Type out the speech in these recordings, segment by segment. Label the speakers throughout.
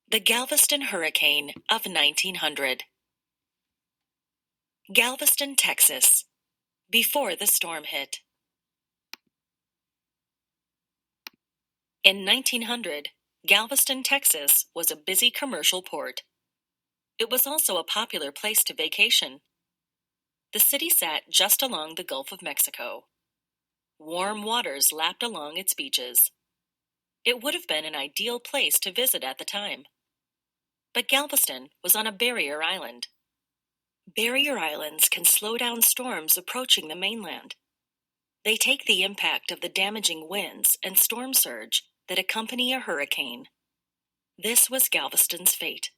Speaker 1: The Galveston Hurricane of 1900. Galveston, Texas. Before the storm hit. In 1900, Galveston, Texas was a busy commercial port. It was also a popular place to vacation. The city sat just along the Gulf of Mexico. Warm waters lapped along its beaches. It would have been an ideal place to visit at the time. But Galveston was on a barrier island. Barrier islands can slow down storms approaching the mainland. They take the impact of the damaging winds and storm surge that accompany a hurricane. This was Galveston's fate.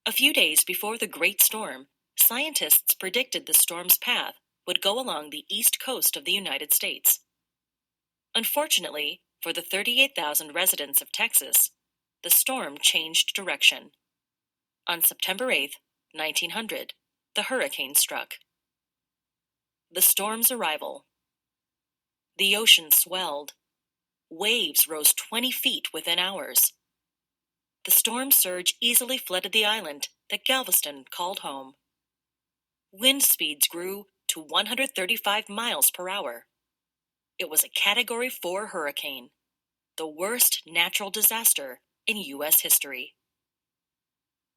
Speaker 1: A few days before the great storm, scientists predicted the storm's path would go along the east coast of the United States. Unfortunately, for the 38,000 residents of Texas, the storm changed direction. On September 8, 1900, the hurricane struck. The storm's arrival. The ocean swelled. Waves rose 20 feet within hours. The storm surge easily flooded the island that Galveston called home. Wind speeds grew to 135 miles per hour. It was a Category 4 hurricane, the worst natural disaster in U.S. history.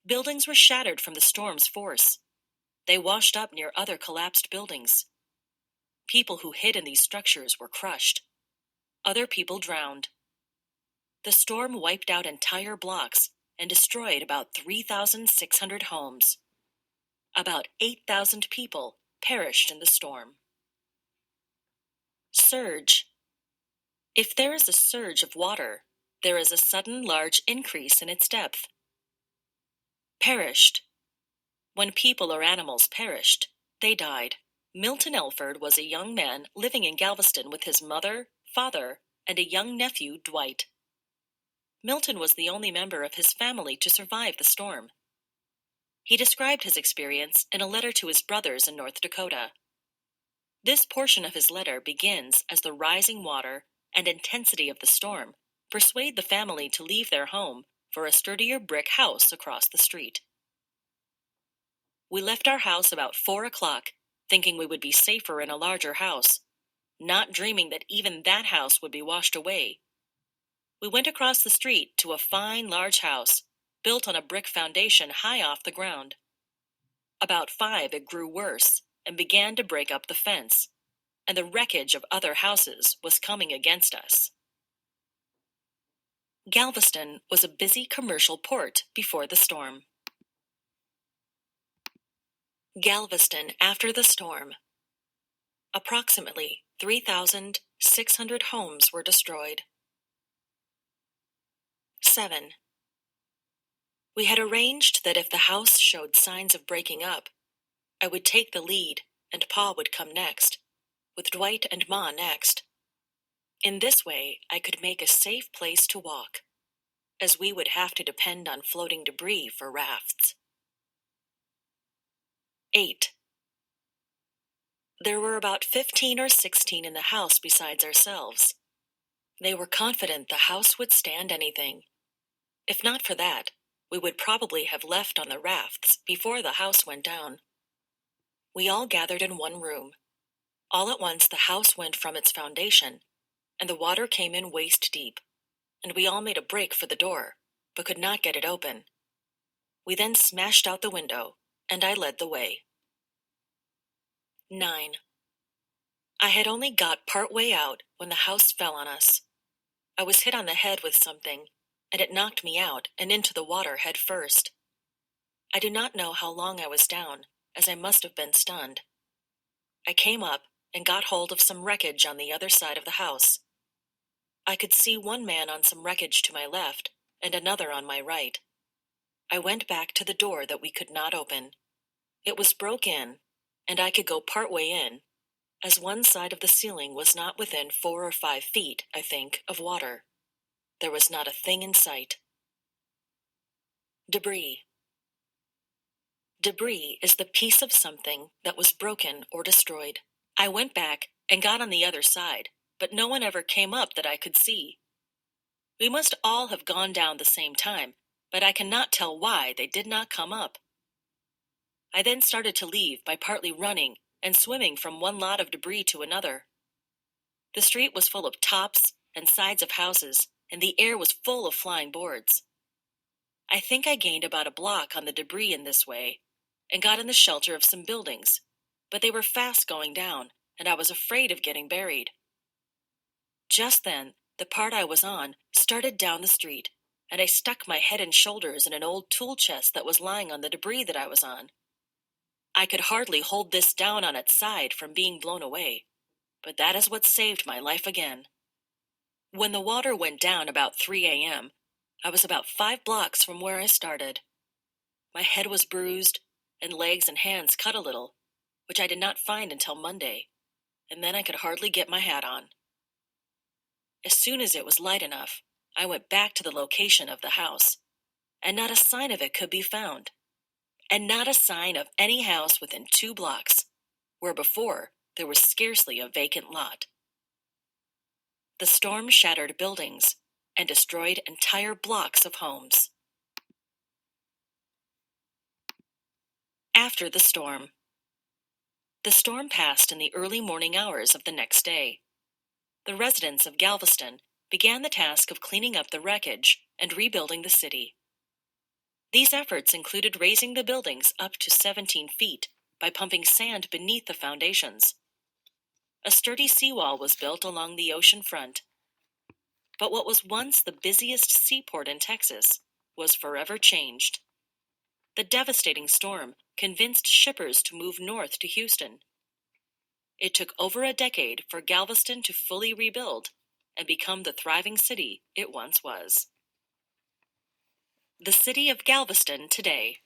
Speaker 1: Buildings were shattered from the storm's force. They washed up near other collapsed buildings. People who hid in these structures were crushed. Other people drowned. The storm wiped out entire blocks and destroyed about 3,600 homes. About 8,000 people perished in the storm. Surge. If there is a surge of water, there is a sudden large increase in its depth. Perished. When people or animals perished, they died. Milton Elford was a young man living in Galveston with his mother, father, and a young nephew, Dwight. Milton was the only member of his family to survive the storm. He described his experience in a letter to his brothers in North Dakota. This portion of his letter begins as the rising water and intensity of the storm persuade the family to leave their home for a sturdier brick house across the street. We left our house about 4 o'clock, thinking we would be safer in a larger house, not dreaming that even that house would be washed away. We went across the street to a fine large house, built on a brick foundation high off the ground. About 5 it grew worse and began to break up the fence, and the wreckage of other houses was coming against us. Galveston was a busy commercial port before the storm. Galveston after the storm. Approximately 3,600 homes were destroyed. 7. We had arranged that if the house showed signs of breaking up, I would take the lead and Pa would come next, with Dwight and Ma next. In this way, I could make a safe place to walk, as we would have to depend on floating debris for rafts. 8. There were about 15 or 16 in the house besides ourselves. They were confident the house would stand anything. If not for that, we would probably have left on the rafts before the house went down. We all gathered in one room. All at once the house went from its foundation, and the water came in waist deep, and we all made a break for the door, but could not get it open. We then smashed out the window, and I led the way. 9. I had only got part way out when the house fell on us. I was hit on the head with something, and it knocked me out and into the water head first. I do not know how long I was down, as I must have been stunned. I came up and got hold of some wreckage on the other side of the house. I could see one man on some wreckage to my left and another on my right. I went back to the door that we could not open. It was broke in, and I could go part way in, as one side of the ceiling was not within 4 or 5 feet, I think, of water. There was not a thing in sight. Debris. Debris is the piece of something that was broken or destroyed. I went back and got on the other side, but no one ever came up that I could see. We must all have gone down the same time, but I cannot tell why they did not come up. I then started to leave by partly running and swimming from one lot of debris to another. The street was full of tops and sides of houses, and the air was full of flying boards. I think I gained about a block on the debris in this way, and got in the shelter of some buildings, but they were fast going down, and I was afraid of getting buried. Just then, the part I was on started down the street, and I stuck my head and shoulders in an old tool chest that was lying on the debris that I was on. I could hardly hold this down on its side from being blown away, but that is what saved my life again. When the water went down about 3 a.m., I was about 5 blocks from where I started. My head was bruised, and legs and hands cut a little, which I did not find until Monday, and then I could hardly get my hat on. As soon as it was light enough, I went back to the location of the house, and not a sign of it could be found, and not a sign of any house within 2 blocks, where before there was scarcely a vacant lot. The storm shattered buildings and destroyed entire blocks of homes. After the storm. The storm passed in the early morning hours of the next day. The residents of Galveston began the task of cleaning up the wreckage and rebuilding the city. These efforts included raising the buildings up to 17 feet by pumping sand beneath the foundations. A sturdy seawall was built along the ocean front. But what was once the busiest seaport in Texas was forever changed. The devastating storm convinced shippers to move north to Houston. It took over a decade for Galveston to fully rebuild and become the thriving city it once was. The city of Galveston today.